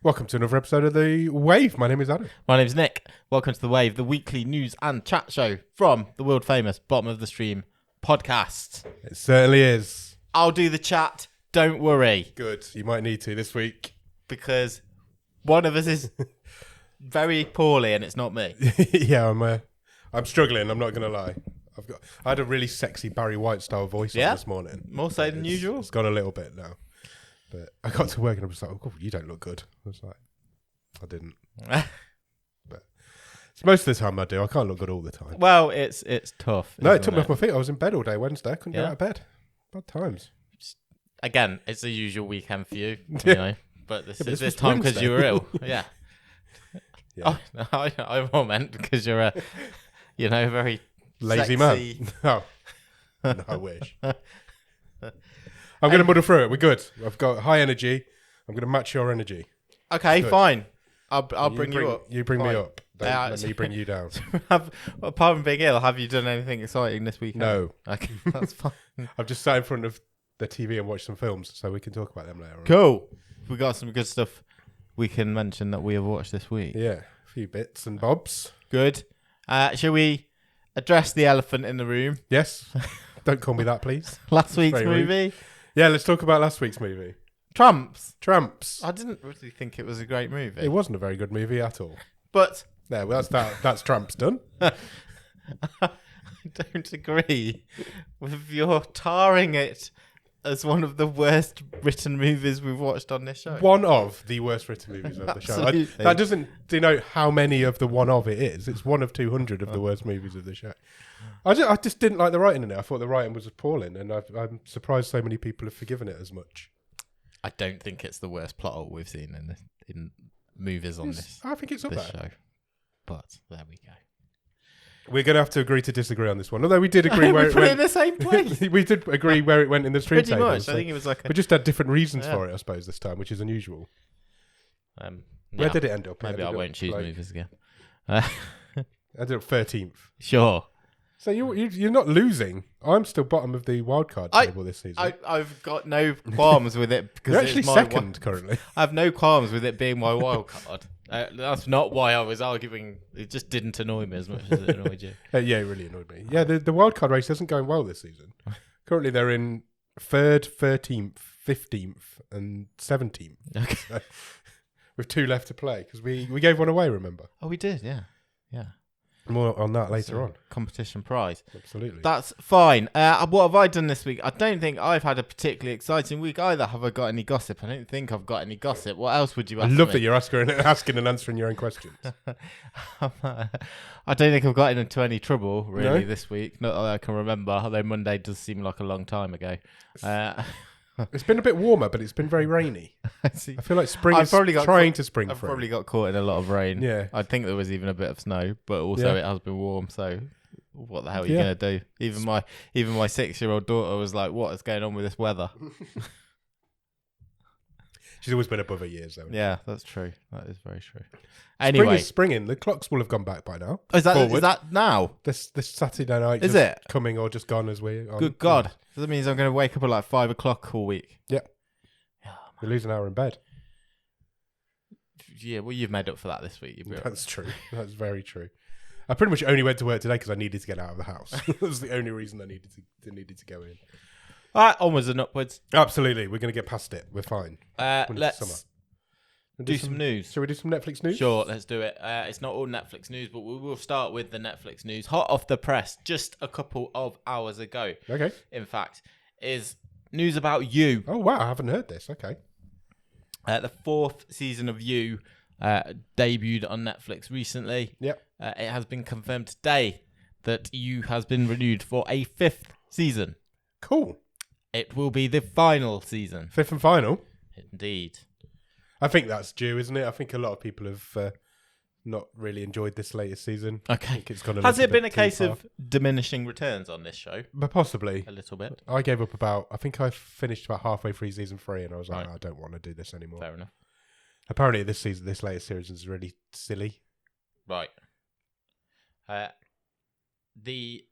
Welcome to another episode of The Wave. My name is Adam. My name's Nick. Welcome to The Wave, the weekly news and chat show from the world famous Bottom of the Stream podcast. It certainly is. I'll do the chat, don't worry. Good. You might need to this week. Because one of us is very poorly and it's not me. Yeah, I'm struggling, I'm not going to lie. I had a really sexy Barry White style voice on this morning. More so than usual? It's gone a little bit now. But I got to work and I was like, oh, you don't look good. I was like, I didn't. But it's most of the time I do. I can't look good all the time. Well, it's tough. No, it took me off my feet. I was in bed all day Wednesday. I couldn't get out of bed. Bad times. Again, it's the usual weekend for you, you know. But this time because you were ill. Yeah. Yeah. Oh, I more meant because you're a, very lazy sexy man. No, I wish. I'm going to muddle through it. We're good. I've got high energy. I'm going to match your energy. Okay, good. Fine. I'll bring you up. You bring fine. me up. Don't let me bring you down. Apart from being ill, have you done anything exciting this weekend? No. Okay, that's fine. I've just sat in front of the TV and watched some films, so we can talk about them later on. Cool. We got some good stuff we can mention that we have watched this week. Yeah, a few bits and bobs. Good. Shall we address the elephant in the room? Yes. Don't call me that, please. Last week's movie. Rude. Yeah, let's talk about last week's movie. Tramps. I didn't really think it was a great movie. It wasn't a very good movie at all. But yeah, well, that's Tramps done. I don't agree with your tarring it as one of the worst written movies we've watched on this show. One of the worst written movies of the show. That doesn't denote how many of the one of it is. It's one of 200 of the worst movies of the show. I just didn't like the writing in it. I thought the writing was appalling, and I'm surprised so many people have forgiven it as much. I don't think it's the worst plot hole we've seen in movies on this. I think it's up there. Show. But there we go. We're going to have to agree to disagree on this one. Although we did agree where it went. In the same place. We did agree where it went in the stream Pretty table. much. So I think it was like we just had different reasons for it, I suppose, this time, which is unusual. Where did it end up? Maybe I won't choose movies again. I ended up 13th. Sure. So you're not losing. I'm still bottom of the wildcard table this season. I've got no qualms with it because you're actually second currently. I have no qualms with it being my wildcard. That's not why I was arguing. It just didn't annoy me as much as it annoyed you. Yeah, it really annoyed me. Yeah, the wildcard race isn't going well this season. Currently, they're in 3rd, 13th, 15th, and 17th. Okay. So, with 2 left to play because we gave one away. Remember? Oh, we did. Yeah. More on that later on. Competition prize. Absolutely. That's fine. What have I done this week? I don't think I've had a particularly exciting week either. Have I got any gossip? I don't think I've got any gossip. What else would you ask me? I love that you're asking and answering your own questions. I don't think I've gotten into any trouble really this week. Not that I can remember, although Monday does seem like a long time ago. It's been a bit warmer, but it's been very rainy. I feel like spring is trying to spring through. I've probably got caught in a lot of rain. Yeah. I think there was even a bit of snow, but also it has been warm, so what the hell are you going to do? Even my 6-year-old daughter was like, what is going on with this weather? She's always been above her years, though. Yeah, that's true. That is very true. Anyway. Spring is springing. The clocks will have gone back by now. Oh, is that now? This Saturday night is it coming or just gone as we... Good God. So that means I'm going to wake up at like 5 o'clock all week. Yeah. You're losing an hour in bed. Yeah, well, you've made up for that this week. That's true. That's very true. I pretty much only went to work today because I needed to get out of the house. That was the only reason I needed to go in. All right, onwards and upwards. Absolutely. We're going to get past it. We're fine. Let's do some news. Shall we do some Netflix news? Sure, let's do it. It's not all Netflix news, but we will start with the Netflix news. Hot off the press, just a couple of hours ago. Okay. In fact, is news about You. Oh, wow. I haven't heard this. Okay. The 4th season of You debuted on Netflix recently. Yep. It has been confirmed today that You has been renewed for a 5th season. Cool. It will be the final season. 5th and final? Indeed. I think that's due, isn't it? I think a lot of people have not really enjoyed this latest season. Okay. I think it's gone Has it been a case of diminishing returns on this show? But possibly. A little bit. I gave up I think I finished about halfway through season 3 and I was like, I don't want to do this anymore. Fair enough. Apparently this latest series is really silly. Right. The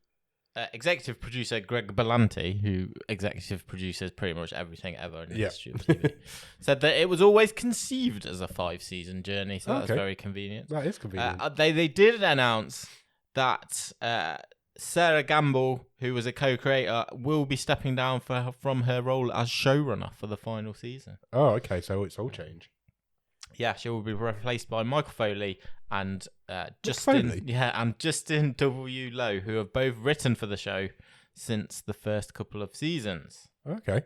executive producer Greg Berlanti, who executive produces pretty much everything ever in the history of TV, said that it was always conceived as a 5-season journey, so that's very convenient. That is convenient. They did announce that Sarah Gamble, who was a co-creator, will be stepping down from her role as showrunner for the final season. Oh, okay, so it's all changed. Yeah, she will be replaced by Michael Foley and Justin W. Lowe, who have both written for the show since the first couple of seasons. Okay.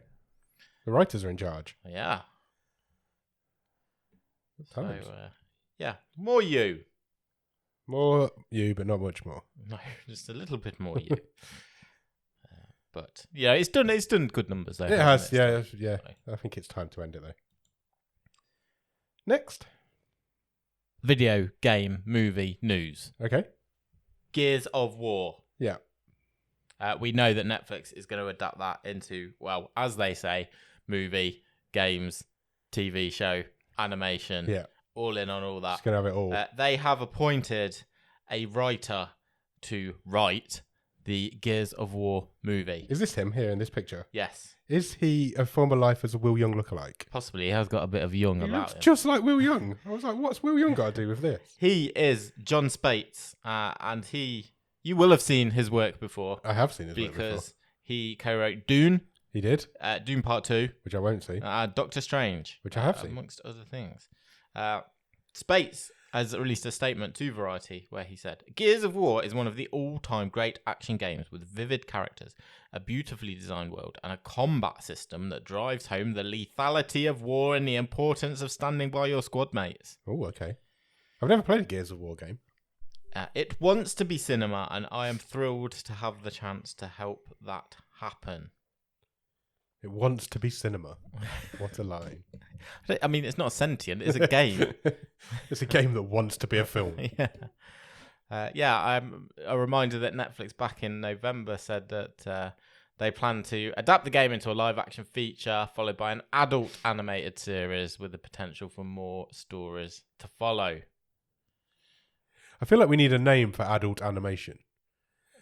The writers are in charge. Yeah. So, yeah. More you. More you, but not much more. No, just a little bit more you. But, yeah, it's done good numbers, though. It has, yeah. I think it's time to end it, though. Next. Video game movie news. Okay. Gears of War. Yeah. We know that Netflix is going to adapt that into, well, as they say, movie, games, TV show, animation. Yeah. All in on all that. It's going to have it all. They have appointed a writer to write the Gears of War movie. Is this him here in this picture? Yes. Is he a former life as a Will Young lookalike? Possibly. He has got a bit of Young he about looks him. just like Will Young. I was like, what's Will Young got to do with this? He is John Spates, and you will have seen his work before. I have seen his work before. Because he co-wrote Dune. He did? Dune Part 2. Which I won't see. Doctor Strange. Which I have seen. Amongst other things. Spates has released a statement to Variety where he said, Gears of War is one of the all-time great action games with vivid characters, a beautifully designed world, and a combat system that drives home the lethality of war and the importance of standing by your squad mates. Oh, okay. I've never played a Gears of War game. It wants to be cinema, and I am thrilled to have the chance to help that happen. It wants to be cinema. What a line. I mean, it's not sentient. It's a game. It's a game that wants to be a film. I'm a reminder that Netflix back in November said that they plan to adapt the game into a live-action feature, followed by an adult animated series with the potential for more stories to follow. I feel like we need a name for adult animation.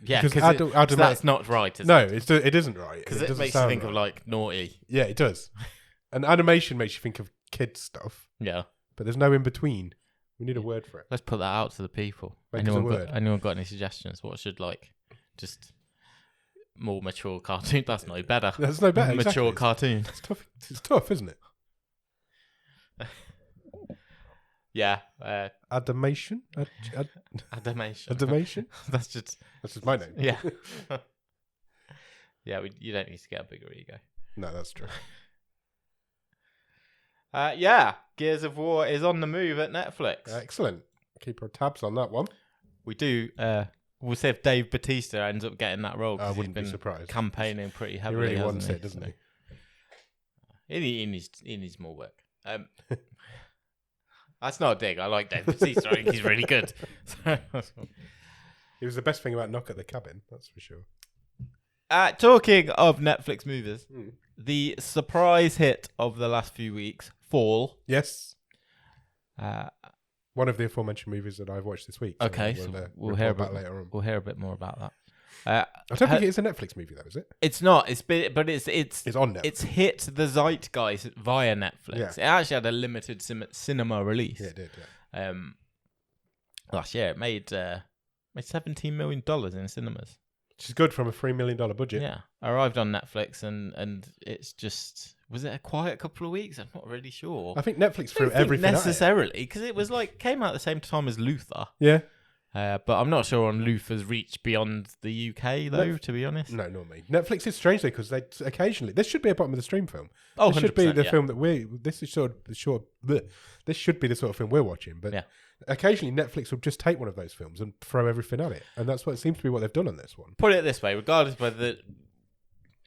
Yeah, because that's not right, is it? No, it isn't right. Because it makes you think of, like, naughty. Yeah, it does. And animation makes you think of kids stuff. Yeah. But there's no in between. We need a word for it. Let's put that out to the people. Anyone got any suggestions? What should, like, just more mature cartoon? That's no better. That's no better. Mature cartoon. It's tough, isn't it? Yeah. Adamation? Adamation. Adamation? That's just my name. Yeah. Yeah, you don't need to get a bigger ego. No, that's true. Gears of War is on the move at Netflix. Excellent. Keep our tabs on that one. We do. We'll see if Dave Bautista ends up getting that role. I wouldn't be surprised. Campaigning pretty heavily. He really wants it, doesn't he? He needs more work. That's not a dig. I like Dave Bautista. I think he's really good. He was the best thing about Knock at the Cabin, that's for sure. Talking of Netflix movies, the surprise hit of the last few weeks, Fall. Yes. One of the aforementioned movies that I've watched this week. So okay, we'll hear about later on. We'll hear a bit more about that. I don't think it's a Netflix movie, though, is it? It's not. It's on Netflix. It's hit the zeitgeist via Netflix. Yeah. It actually had a limited cinema release. Yeah, it did. Yeah. Last year, it made $17 million in cinemas, which is good from a $3 million budget. Yeah, arrived on Netflix, and it's just, was it a quiet couple of weeks? I'm not really sure. I think Netflix threw everything necessarily, because it was like came out at the same time as Luther. Yeah. But I'm not sure on Luther's reach beyond the UK, though, to be honest. No, not me. Netflix is strange, though, because they occasionally... This should be a bottom of the stream film. Oh, this should be the film that this is this should be the sort of film we're watching, but occasionally Netflix will just take one of those films and throw everything at it, and that's what it seems to be what they've done on this one. Put it this way, regardless of whether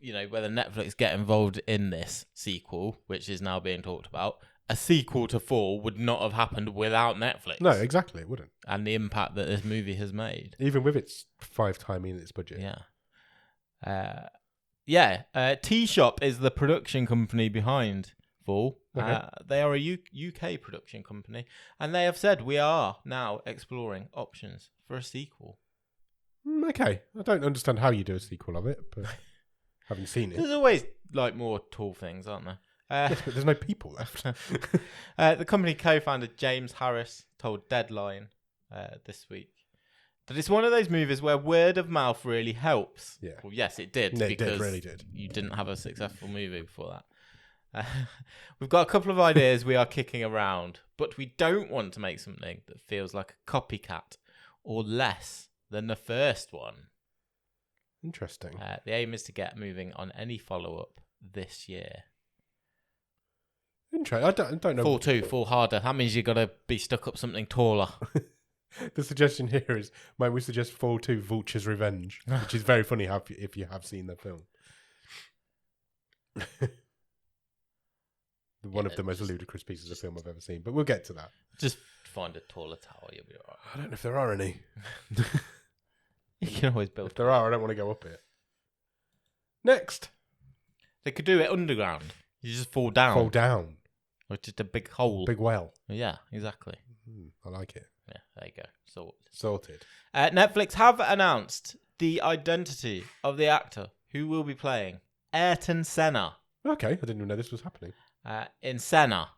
Netflix get involved in this sequel, which is now being talked about, a sequel to Fall would not have happened without Netflix. No, exactly, it wouldn't. And the impact that this movie has made. Even with its 5-timing its budget. T-Shop is the production company behind Fall. Okay. They are a UK production company, and they have said we are now exploring options for a sequel. Okay, I don't understand how you do a sequel of it, but haven't seen it. There's always like more tall things, aren't there? Yes, but there's no people left. The company co-founder James Harris told Deadline this week that it's one of those movies where word of mouth really helps. Yeah. Well, yes, it did. No, because it really did. You didn't have a successful movie before that. We've got a couple of ideas we are kicking around, but we don't want to make something that feels like a copycat or less than the first one. Interesting. The aim is to get moving on any follow-up this year. Interesting. I don't know. Fall 2, fall harder. That means you've got to be stuck up something taller. The suggestion here is, we suggest Fall 2 Vulture's Revenge, which is very funny if you have seen the film. One of the most ludicrous pieces of film I've ever seen, but we'll get to that. Just find a taller tower, you'll be alright. I don't know if there are any. You can always build. If there are, I don't want to go up it. Next. They could do it underground. You just fall down. Fall down. Or just a big hole. Big well. Yeah, exactly. I like it. Yeah, there you go. Sorted. Netflix have announced the identity of the actor who will be playing Ayrton Senna Okay, I didn't even know this was happening. in Senna.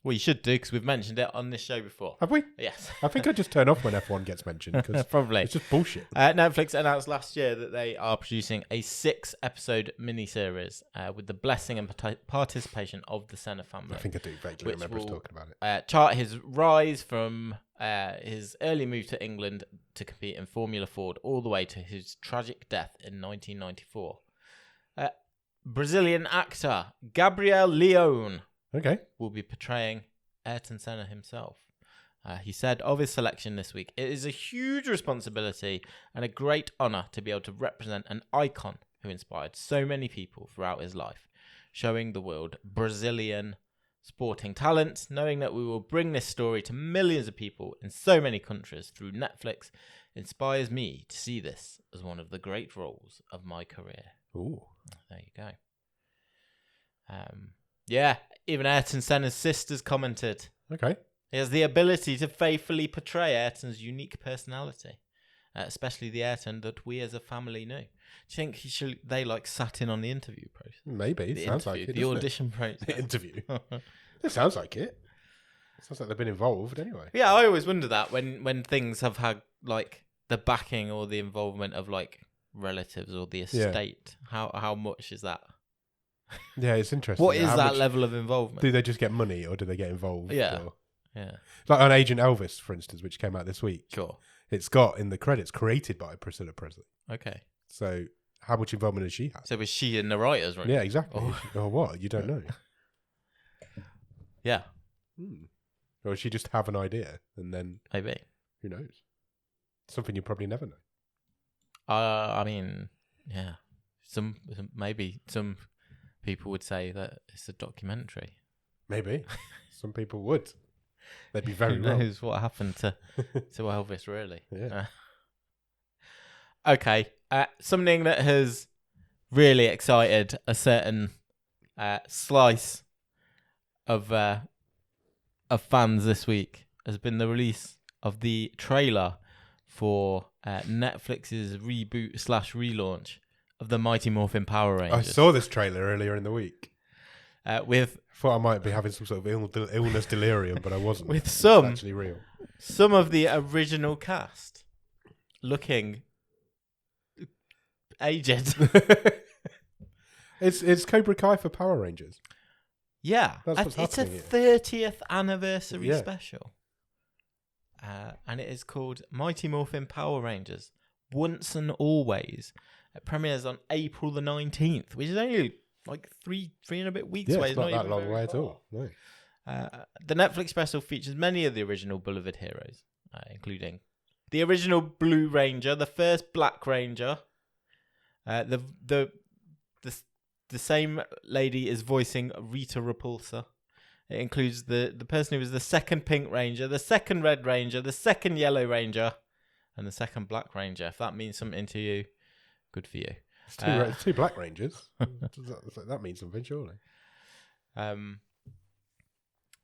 Well, you should do because we've mentioned it on this show before. Have we? Yes. I think I just turn off when F1 gets mentioned because Probably. it's just bullshit. Netflix announced last year that they are producing a 6-episode miniseries with the blessing and participation of the Senna family. I think I do vaguely remember us talking about it. Chart his rise from his early move to England to compete in Formula Ford all the way to his tragic death in 1994. Brazilian actor Gabriel Leone will be portraying Ayrton Senna himself. He said of his selection this week, "It is a huge responsibility and a great honour to be able to represent an icon who inspired so many people throughout his life, showing the world Brazilian sporting talent, knowing that we will bring this story to millions of people in so many countries through Netflix inspires me to see this as one of the great roles of my career." Ooh. There you go. Yeah, even Ayrton Senna's sisters commented. Okay. He has the ability to faithfully portray Ayrton's unique personality, especially the Ayrton that we as a family knew. Do you think they sat in on the interview process? Maybe. It sounds like it. The audition process. The interview. It sounds like it. It sounds like they've been involved anyway. Yeah, I always wonder that when things have had the backing or the involvement of relatives or the estate. Yeah. How much is that? Yeah, it's interesting. What is that level of involvement? Do they just get money or do they get involved? Yeah. Or... Yeah. Like on Agent Elvis, for instance, which came out this week. Sure. It's got in the credits created by Priscilla Presley. Okay. So how much involvement does she have? So was she in the writers' room? Yeah, exactly. Or what? You don't know. Yeah. Or does she just have an idea and then... Maybe. Who knows? Something you probably never know. I mean, yeah. Maybe some people would say that it's a documentary. Maybe. Some people would. They'd be very Who wrong. knows what happened to Elvis, really. Yeah. Okay. Something that has really excited a certain slice of fans this week has been the release of the trailer for Netflix's reboot/relaunch of the Mighty Morphin Power Rangers. I saw this trailer earlier in the week. Thought I might be having some sort of illness delirium, but I wasn't. With it's actually real. Some of the original cast looking aged. It's Cobra Kai for Power Rangers. Yeah, that's what's it's a happening 30th anniversary special. And it is called Mighty Morphin Power Rangers Once and Always. It premieres on April the 19th, which is only three and a bit weeks away. It's not that long away at all. No. The Netflix special features many of the original beloved heroes, including the original Blue Ranger, the first Black Ranger. The same lady is voicing Rita Repulsa. It includes the person who was the second Pink Ranger, the second Red Ranger, the second Yellow Ranger, and the second Black Ranger. If that means something to you, good for you. It's two Black Rangers. That means something, surely.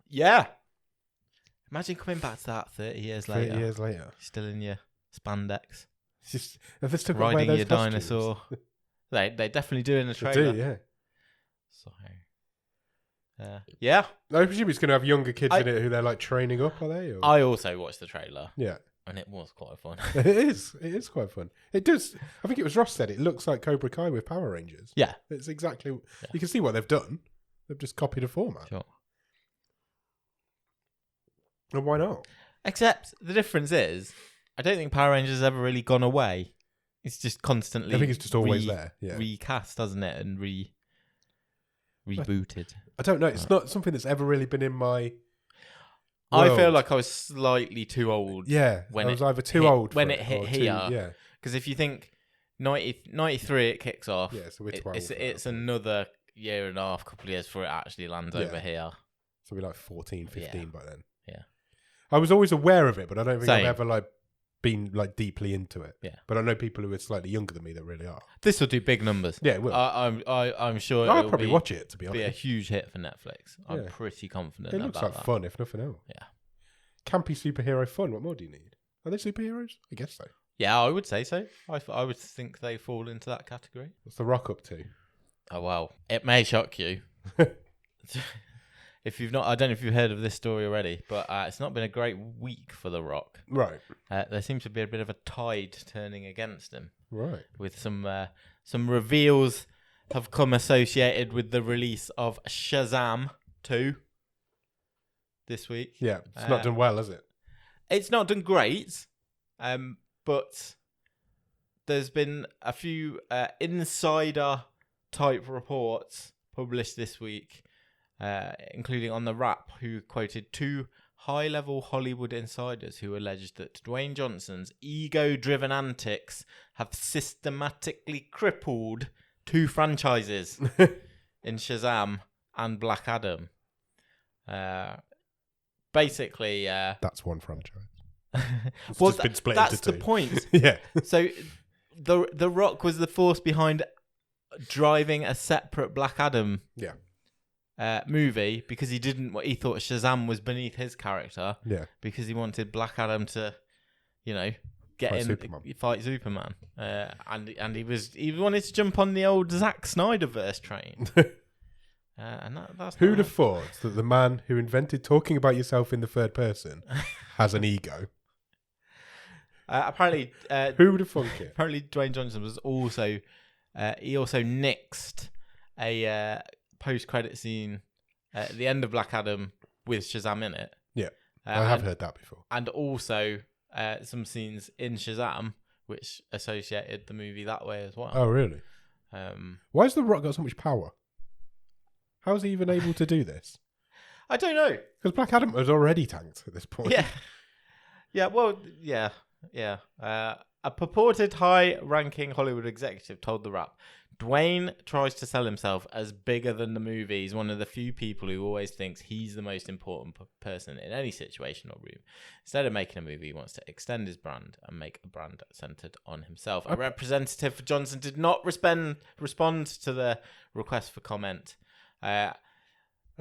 Yeah. Imagine coming back to that 30 years later. 30 years later. Still in your spandex. It's just if they still got to wear riding those your costumes. dinosaur. They definitely do in the They trailer. do, yeah. So, yeah. I presume it's going to have younger kids in it who they're like training up, are they? Or? I also watched the trailer. Yeah. And it was quite fun. It is. It is quite fun. It does. I think it was Ross said it looks like Cobra Kai with Power Rangers. Yeah. It's exactly. Yeah. You can see what they've done. They've just copied a format. Sure. And why not? Except the difference is, I don't think Power Rangers has ever really gone away. It's just constantly. I think it's just always there. Yeah. Recast, doesn't it, and rebooted. I don't know. It's not something that's ever really been in my. I feel like I was slightly too old. Yeah, when I was either too old when it hit here. Yeah, because if you think 93, it kicks off. Yeah, so we're 12. It's another year and a half, couple of years before it actually lands over here. So we're like 14, 15 by then. Yeah, I was always aware of it, but I don't think Same. I've ever like been like deeply into it. Yeah, but I know people who are slightly younger than me that really are. This will do big numbers. Yeah, it will. I'm sure. I'll probably watch it, to be honest. Be a huge hit for Netflix. I'm pretty confident. It looks like fun, if nothing else. Yeah. Campy superhero fun. What more do you need? Are they superheroes? I guess so. Yeah, I would say so. I would think they fall into that category. What's The Rock up to? Oh, well, it may shock you. If you've not, I don't know if you've heard of this story already, but it's not been a great week for The Rock. Right. There seems to be a bit of a tide turning against him. Right. With some reveals have come associated with the release of Shazam 2 this week. Yeah, it's not done well, has it? It's not done great, but there's been a few insider type reports published this week, including on The Wrap, who quoted 2 high-level Hollywood insiders who alleged that Dwayne Johnson's ego-driven antics have systematically crippled 2 franchises in Shazam and Black Adam. Basically, that's one franchise. It's just been split that's into 2. The point. Yeah. So the Rock was the force behind driving a separate Black Adam movie because he thought Shazam was beneath his character. Yeah. Because he wanted Black Adam to, fight Superman. And he wanted to jump on the old Zack Snyderverse train. And that's who'd have thought that the man who invented talking about yourself in the third person has an ego? Apparently, who would have thunk it? Apparently, Dwayne Johnson was also he also nixed a post-credit scene at the end of Black Adam with Shazam in it. Yeah, I have heard that before. And also some scenes in Shazam which associated the movie that way as well. Oh, really? Why has The Rock got so much power? How is he even able to do this? I don't know. Because Black Adam was already tanked at this point. Yeah. Yeah, well, yeah. A purported high-ranking Hollywood executive told The Wrap, Dwayne tries to sell himself as bigger than the movie. He's one of the few people who always thinks he's the most important person in any situation or room. Instead of making a movie, he wants to extend his brand and make a brand centered on himself. A representative for Johnson did not respond to the request for comment. I'm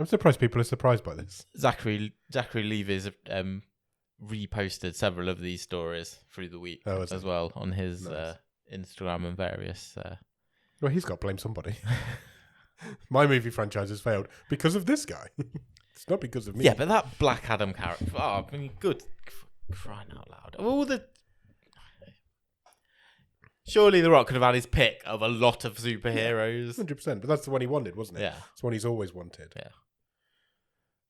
surprised people are surprised by this. Zachary Levy's reposted several of these stories through the week as well on his Instagram and various. Well, he's got to blame somebody. My movie franchise has failed because of this guy. It's not because of me. Yeah, but that Black Adam character. Oh, I mean, good crying out loud. Of all the. Surely The Rock could have had his pick of a lot of superheroes. 100%, but that's the one he wanted, wasn't it? Yeah. It's the one he's always wanted. Yeah.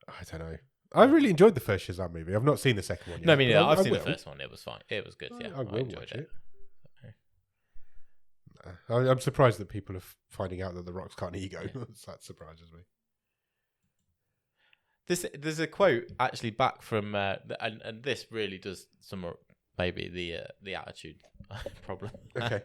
I don't know. I really enjoyed the first Shazam movie. I've not seen the second one yet. No, I mean, I've seen the first one. It was fine. It was good, yeah. I will enjoyed watch it. I'm surprised that people are finding out that The Rock's got an ego. Yeah. That surprises me. There's a quote actually back from, and this really does sum up maybe the attitude problem. Okay.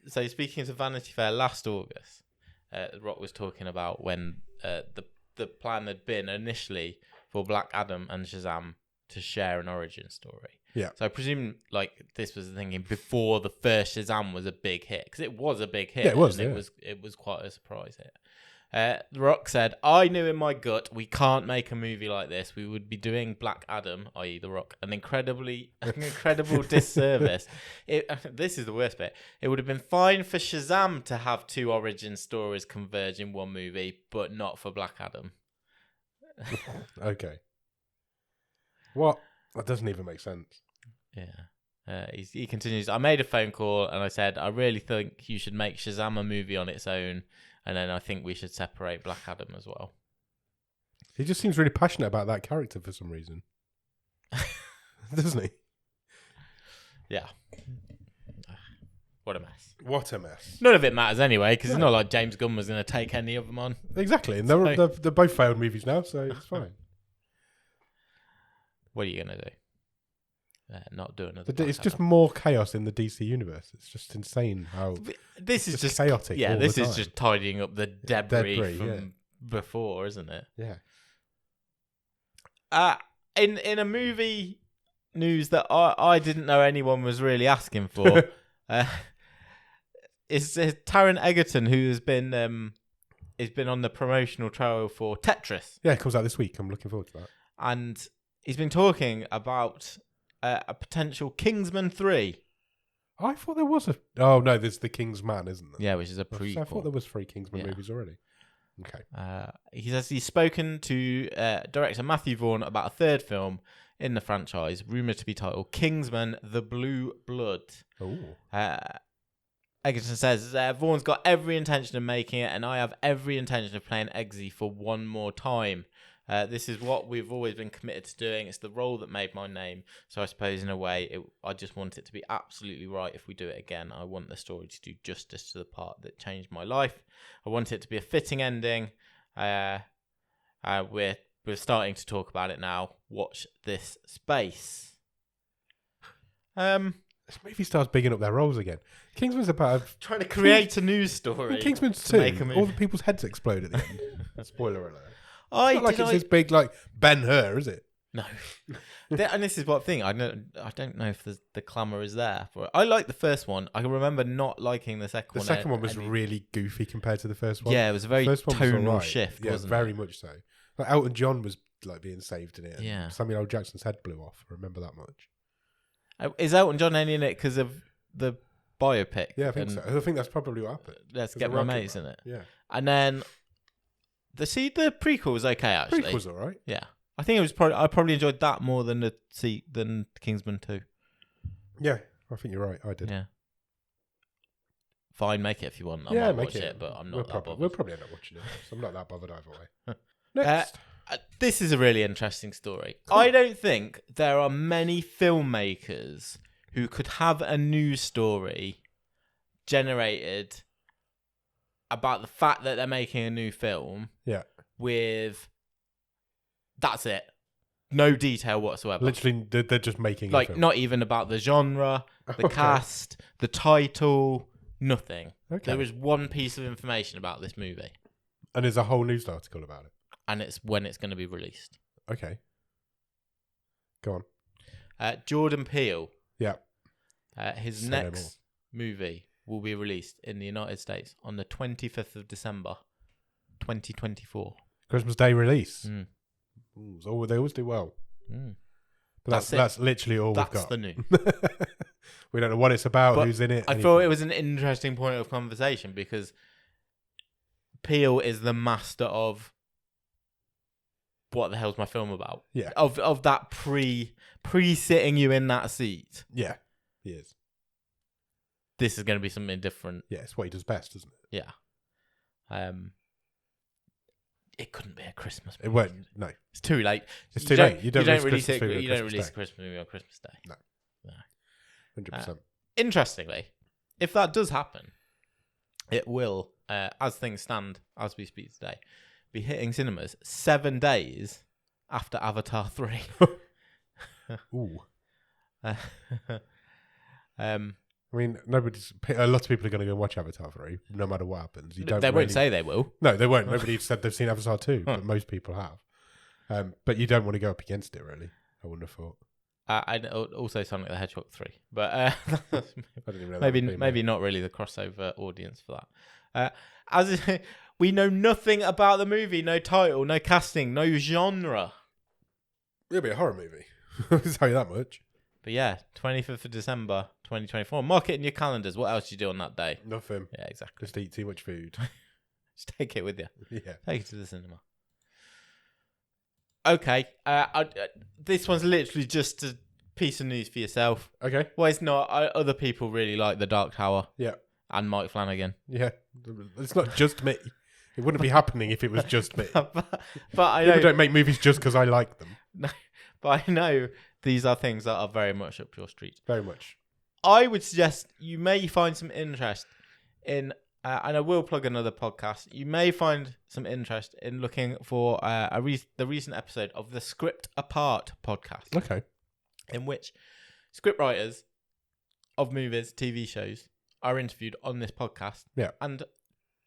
So speaking to Vanity Fair last August, The Rock was talking about when the plan had been initially for Black Adam and Shazam to share an origin story. Yeah. So I presume this was the thinking before the first Shazam was a big hit, because it was a big hit. Yeah, it was. And it was quite a surprise hit. The Rock said, "I knew in my gut we can't make a movie like this. We would be doing Black Adam, i.e. The Rock, an incredible disservice. This is the worst bit. It would have been fine for Shazam to have 2 origin stories converge in one movie, but not for Black Adam." Okay. What? That doesn't even make sense. Yeah. He continues, "I made a phone call and I said, I really think you should make Shazam a movie on its own. And then I think we should separate Black Adam as well." He just seems really passionate about that character for some reason. Doesn't he? Yeah. What a mess. What a mess. None of it matters anyway, because it's not like James Gunn was going to take any of them on. Exactly. And they're both failed movies now, so it's fine. What are you going to do? Not do another. It's just more chaos in the DC universe. It's just insane how this is just chaotic. Yeah, this is just tidying up the debris from before, isn't it? Yeah. In a movie news that I didn't know anyone was really asking for, is Taron Egerton, who has been on the promotional trail for Tetris. Yeah, it comes out this week. I'm looking forward to that. And he's been talking about a potential Kingsman 3. I thought there was a... Oh, no, there's the King's Man, isn't there? Yeah, which is a prequel. I thought there was 3 Kingsman movies already. Okay. He says he's spoken to director Matthew Vaughn about a 3rd film in the franchise, rumoured to be titled Kingsman: The Blue Blood. Oh. Egerton says, Vaughn's got every intention of making it, and I have every intention of playing Eggsy for one more time. This is what we've always been committed to doing. It's the role that made my name. So I suppose in a way, I just want it to be absolutely right if we do it again. I want the story to do justice to the part that changed my life. I want it to be a fitting ending. We're starting to talk about it now. Watch this space. This movie starts bigging up their roles again. Kingsman's about trying to create a news story. Kingsman's 2. All the people's heads explode at the end. Spoiler alert. It's not like it's this big, like, Ben-Hur, is it? No. And this is what thing. I don't know if the clamour is there for it. I like the first one. I can remember not liking the second one. The second one was really goofy compared to the first one. Yeah, it was a very tonal shift, wasn't it? Yeah, very much so. Like, Elton John was like being saved in it. Yeah. Samuel L. Jackson's head blew off. I remember that much. Is Elton John only in it because of the biopic? Yeah, I think so. I think that's probably what happened. Let's Get My Mates in it. Yeah. And then... The prequel was okay, actually. Prequel was all right. Yeah. I think it was I probably enjoyed that more than than Kingsman 2. Yeah, I think you're right. I did. Yeah. Fine, make it if you want. I might watch it, but I'm not that bothered. We'll probably end up watching it. So I'm not that bothered either way. Next. This is a really interesting story. Cool. I don't think there are many filmmakers who could have a news story generated about the fact that they're making a new film. Yeah. With that's it. No detail whatsoever. Literally, they're just making like a film. Not even about the genre, the cast, the title, nothing. Okay. There is one piece of information about this movie. And there's a whole news article about it. And it's when it's going to be released. Okay. Go on. Jordan Peele. Yeah. His next movie will be released in the United States on the 25th of December, 2024. Christmas Day release. So they always do well. But that's literally all we've got. That's the news. We don't know what it's about, who's in it. I thought it was an interesting point of conversation because Peele is the master of what the hell's my film about? Yeah. Of that pre-sitting you in that seat. Yeah, he is. This is going to be something different. Yeah, it's what he does best, isn't Yeah. it? It couldn't be a Christmas movie. It won't. No, it's too late. It's too late. You don't release a Christmas movie on Christmas Day. No. 100%. Interestingly, if that does happen, it will, as things stand, as we speak today, be hitting cinemas 7 days after Avatar 3. Ooh. I mean, a lot of people are going to go watch Avatar 3, no matter what happens. They won't say they will. No, they won't. Nobody said they've seen Avatar 2, but most people have. But you don't want to go up against it, really. I wouldn't have thought. And also Sonic the Hedgehog 3. But maybe not really the crossover audience for that. We know nothing about the movie. No title, no casting, no genre. It'll be a horror movie. I'll tell you that much. But yeah, 25th of December, 2024. Mark it in your calendars. What else do you do on that day? Nothing. Yeah, exactly. Just eat too much food. Just take it with you. Yeah. Take it to the cinema. Okay. This one's literally just a piece of news for yourself. Okay. Well, it's not. Other people really like The Dark Tower. Yeah. And Mike Flanagan. Yeah. It's not just me. It wouldn't be happening if it was just me. but I know. People don't make movies just because I like them. No, but I know these are things that are very much up your street. Very much. I would suggest you may find some interest in, and I will plug another podcast. You may find some interest in looking for the recent episode of the Script Apart podcast. Okay. In which scriptwriters of movies, TV shows are interviewed on this podcast. Yeah. And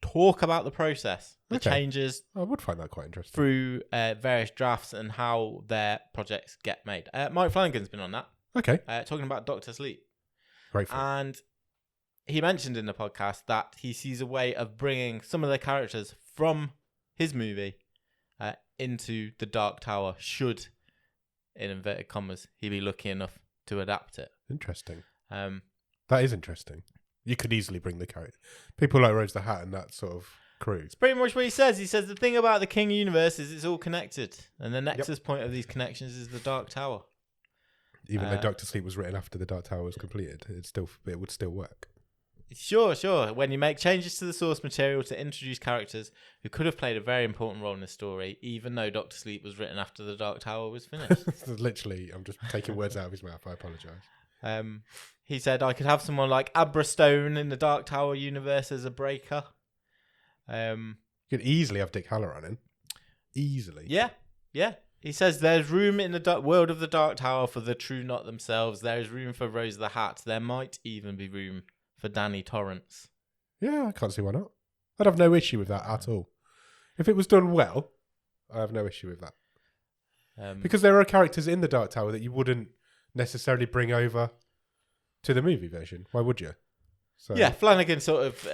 talk about the process, the changes. I would find that quite interesting. Through various drafts and how their projects get made. Mike Flanagan's been on that. Okay. Talking about Dr. Sleep. Great film. And he mentioned in the podcast that he sees a way of bringing some of the characters from his movie into the Dark Tower, should, in inverted commas, he be lucky enough to adapt it. Interesting. That is interesting. You could easily bring the character. People like Rose the Hat and that sort of crew. It's pretty much what he says. He says the thing about the King universe is it's all connected. And the nexus point of these connections is the Dark Tower. Even though Dr. Sleep was written after the Dark Tower was completed, it would still work. Sure. When you make changes to the source material to introduce characters who could have played a very important role in the story, even though Dr. Sleep was written after the Dark Tower was finished. Literally, I'm just taking words out of his mouth. I apologise. He said, I could have someone like Abra Stone in the Dark Tower universe as a breaker. You could easily have Dick Halloran in. Easily. Yeah. He says there's room in the world of the Dark Tower for the True Knot themselves. There is room for Rose the Hat. There might even be room for Danny Torrance. Yeah, I can't see why not. I'd have no issue with that at all. If it was done well, I have no issue with that. Because there are characters in the Dark Tower that you wouldn't necessarily bring over to the movie version. Why would you? So. Yeah, Flanagan sort of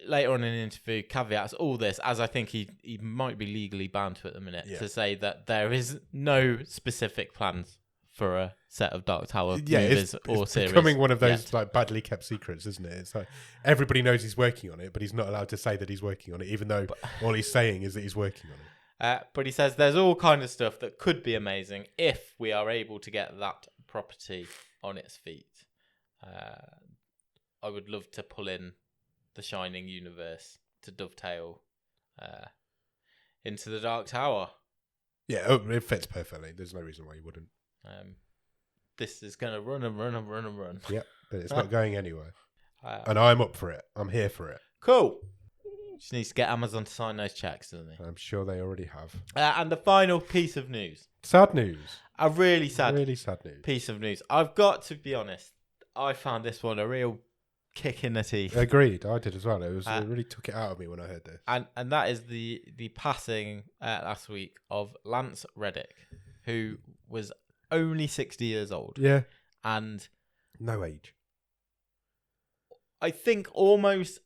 later on in an interview caveats all this, as I think he might be legally bound to at the minute, to say that there is no specific plans for a set of Dark Tower movies or series. It's becoming one of those like badly kept secrets, isn't it? It's like everybody knows he's working on it, but he's not allowed to say that he's working on it, even though all he's saying is that he's working on it. But he says there's all kind of stuff that could be amazing if we are able to get that property on its feet. I would love to pull in the Shining universe to dovetail into the Dark Tower. Yeah, it fits perfectly. There's no reason why you wouldn't. This is going to run and run and run and run. Yeah, but it's not going anywhere. And I'm up for it. I'm here for it. Cool. Just needs to get Amazon to sign those checks, doesn't he? I'm sure they already have. And the final piece of news. Sad news. A really sad news. Piece of news. I've got to be honest. I found this one a real kick in the teeth. Agreed. I did as well. It really took it out of me when I heard this. And that is the passing last week of Lance Reddick, who was only 60 years old. Yeah. And no age. I think almost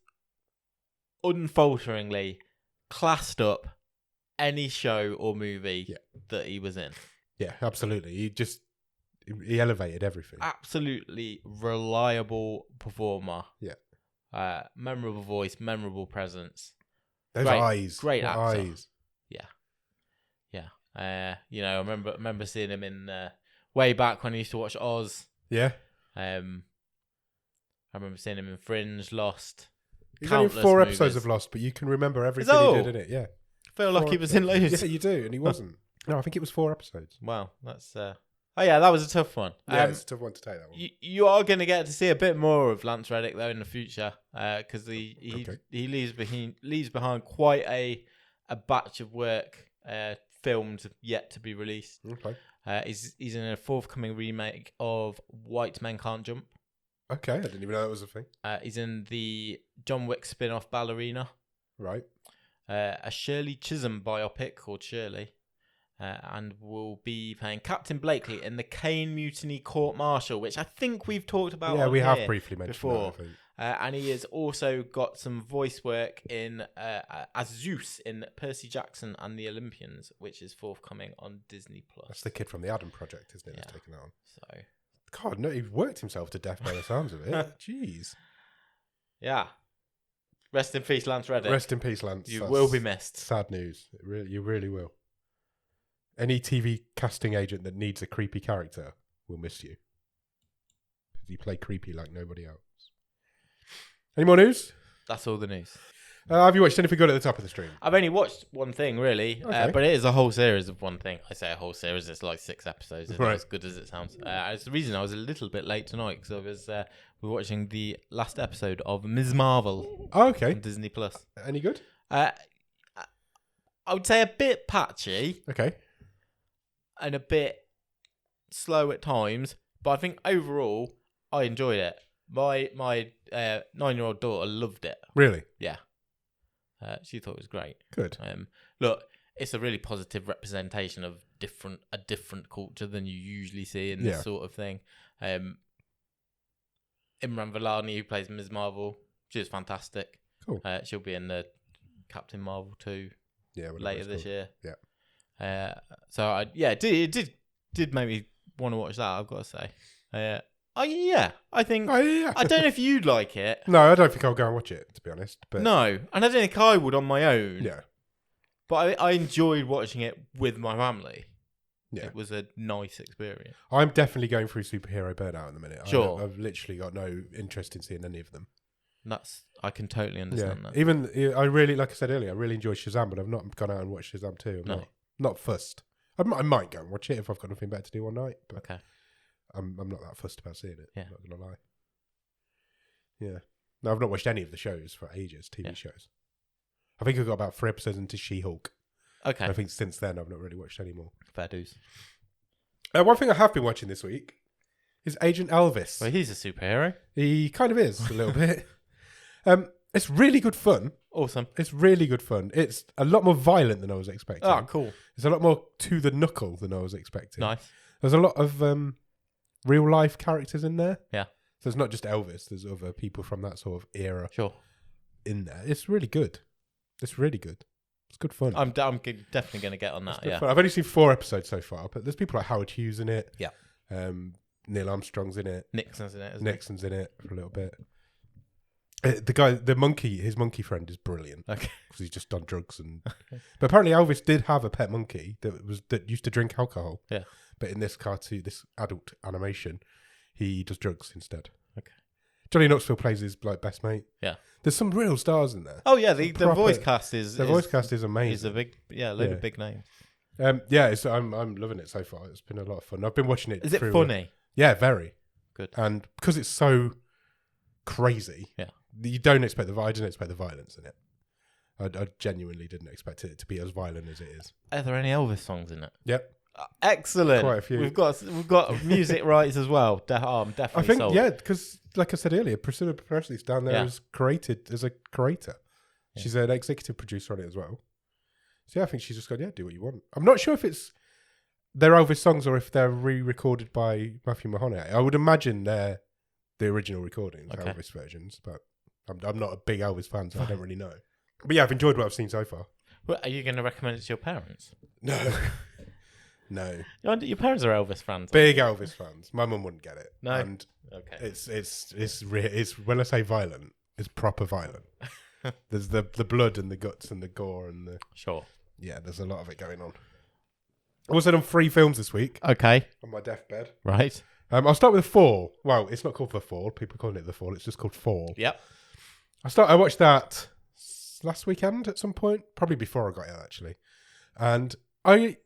unfalteringly classed up any show or movie that he was in. Yeah, absolutely. He elevated everything. Absolutely reliable performer. Yeah. Memorable voice, memorable presence. Those eyes. Great actor. Eyes. Yeah. I remember seeing him in way back when I used to watch Oz. Yeah. I remember seeing him in Fringe, Lost. He's only in 4 episodes of Lost, but you can remember everything he did in it. Yeah. I feel like he was in loads. Yeah, you do, and he wasn't. No, I think it was 4 episodes. Wow, that's... that was a tough one. Yeah, it's a tough one to take, that one. You are going to get to see a bit more of Lance Reddick, though, in the future, because he leaves behind quite a batch of work filmed yet to be released. Okay. He's in a forthcoming remake of White Men Can't Jump. Okay, I didn't even know that was a thing. He's in the John Wick spin-off Ballerina. Right. A Shirley Chisholm biopic called Shirley. And will be playing Captain Blakely in the Kane Mutiny Court Martial, which I think we've talked about. Yeah, we have briefly mentioned before. That, I think. And he has also got some voice work in as Zeus in Percy Jackson and the Olympians, which is forthcoming on Disney Plus. That's the kid from the Adam Project, isn't it? That's taking that on. So, God, no, he's worked himself to death by the sounds of it. Jeez. Yeah. Rest in peace, Lance Reddick. Rest in peace, Lance. You will be missed. Sad news. You really will. Any TV casting agent that needs a creepy character will miss you. Because you play creepy like nobody else. Any more news? That's all the news. Have you watched anything good at the top of the stream? I've only watched one thing, really, but it is a whole series of one thing. I say a whole series, it's like 6 episodes. It's not as good as it sounds. It's the reason I was a little bit late tonight, because we were watching the last episode of Ms. Marvel on Disney+. Plus. Any good? I would say a bit patchy. Okay. And a bit slow at times, but I think overall, I enjoyed it. My 9-year-old daughter loved it. Really? Yeah. She thought it was great. Good. Look, it's a really positive representation of a different culture than you usually see in this sort of thing. Imran Vellani, who plays Ms. Marvel, she was fantastic. Cool. She'll be in the Captain Marvel 2 later this year. Yeah. So it did make me want to watch that, I've got to say. I think. I don't know if you'd like it. No, I don't think I'll go and watch it, to be honest. But no, and I don't think I would on my own. Yeah. But I enjoyed watching it with my family. Yeah. It was a nice experience. I'm definitely going through superhero burnout at the minute. Sure. I've literally got no interest in seeing any of them. I can totally understand that. Even I really, like I said earlier, I really enjoy Shazam, but I've not gone out and watched Shazam 2. I'm not fussed. I might go and watch it if I've got nothing better to do one night. But okay. I'm not that fussed about seeing it. Yeah. I'm not gonna lie. Yeah. No, I've not watched any of the shows for ages. TV shows. I think I've got about 3 episodes into She-Hulk. Okay. I think since then I've not really watched any more. Fair dues. One thing I have been watching this week is Agent Elvis. Well, he's a superhero. He kind of is a little bit. It's really good fun. Awesome. It's really good fun. It's a lot more violent than I was expecting. Oh, cool. It's a lot more to the knuckle than I was expecting. Nice. There's a lot of real life characters in there. Yeah. So it's not just Elvis. There's other people from that sort of era. Sure. In there. It's really good. It's really good. It's good fun. I'm definitely going to get on that. Yeah. Fun. I've only seen 4 episodes so far, but there's people like Howard Hughes in it. Yeah. Neil Armstrong's in it. Nixon's in it. Nixon's in it for a little bit. The guy, his monkey friend is brilliant. Okay. Because he's just done drugs but apparently Elvis did have a pet monkey that used to drink alcohol. Yeah. But in this cartoon, this adult animation, he does drugs instead. Okay. Johnny Knoxville plays his best mate. Yeah. There's some real stars in there. Oh yeah, the voice cast is voice cast is amazing. He's a big load of big names. I'm loving it so far. It's been a lot of fun. I've been watching it. Is it funny? Yeah, very good. And because it's so crazy, you don't expect I didn't expect the violence in it. I genuinely didn't expect it to be as violent as it is. Are there any Elvis songs in it? Yep. Excellent. Quite a few. We've got music rights as well. I'm definitely I think sold. because like I said earlier, Priscilla Presley's down there as created as a creator. Yeah. She's an executive producer on it as well. So I think she's just gone, do what you want. I'm not sure if it's their Elvis songs or if they're re-recorded by Matthew Mahoney. I would imagine they're the original recordings, Elvis versions, but I'm not a big Elvis fan, so I don't really know. But yeah, I've enjoyed what I've seen so far. Well, are you going to recommend it to your parents? No. No. Your parents are Elvis fans. Big Elvis fans. My mum wouldn't get it. No. And okay. It's when I say violent, it's proper violent. There's the blood and the guts and the gore and the sure. Yeah, there's a lot of it going on. I also done 3 films this week. Okay. On my deathbed. Right. I'll start with Fall. Well, it's not called The Fall. People are calling it The Fall. It's just called Fall. Yep. I watched that last weekend at some point, probably before I got here actually, and I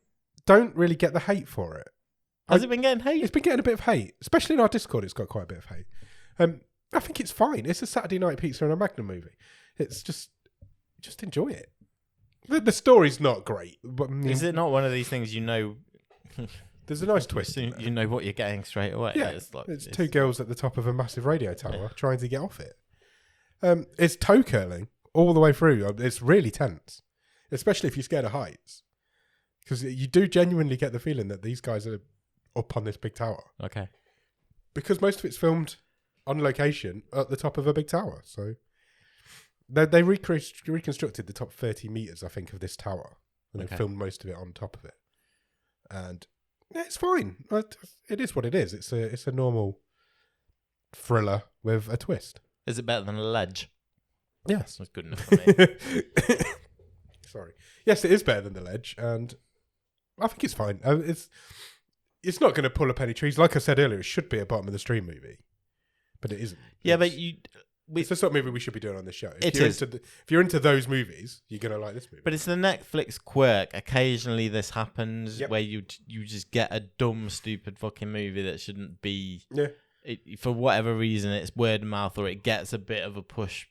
don't really get the hate for it. Has it been getting hate? It's been getting a bit of hate, especially in our Discord. It's got quite a bit of hate. I think it's fine. It's a Saturday night pizza and a Magnum movie. It's just enjoy it. The story's not great, but is it not one of these things there's a nice twist. You know what you're getting straight away. Yeah, it's 2 girls at the top of a massive radio tower trying to get off it. It's toe curling all the way through. It's really tense, especially if you're scared of heights, because you do genuinely get the feeling that these guys are up on this big tower. Okay. Because most of it's filmed on location at the top of a big tower. So they reconstructed the top 30 meters, I think, of this tower, and then filmed most of it on top of it. And it's fine. It is what it is. It's a normal thriller with a twist. Is it better than a ledge? Yes, that's good enough for me. Sorry. Yes, it is better than The Ledge, and I think it's fine. It's not going to pull up any trees. Like I said earlier, it should be a bottom of the stream movie, but it isn't. Yeah, but it's the sort of movie we should be doing on this show. If you're into those movies, you're going to like this movie. But it's the Netflix quirk. Occasionally this happens where you just get a dumb, stupid fucking movie that shouldn't be. Yeah. For whatever reason, it's word of mouth or it gets a bit of a push.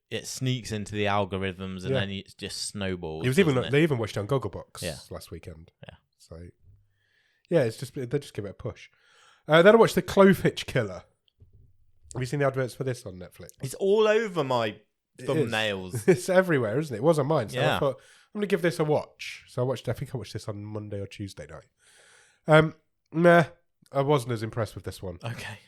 It sneaks into the algorithms and then it just snowballs. They even watched it on Gogglebox last weekend. Yeah. So, yeah, they just give it a push. Then I watched The Clove-Hitch Killer. Have you seen the adverts for this on Netflix? It's all over my thumbnails. It's everywhere, isn't it? It was on mine. So yeah. I thought, I'm going to give this a watch. So I think I watched this on Monday or Tuesday night. Nah, I wasn't as impressed with this one. Okay.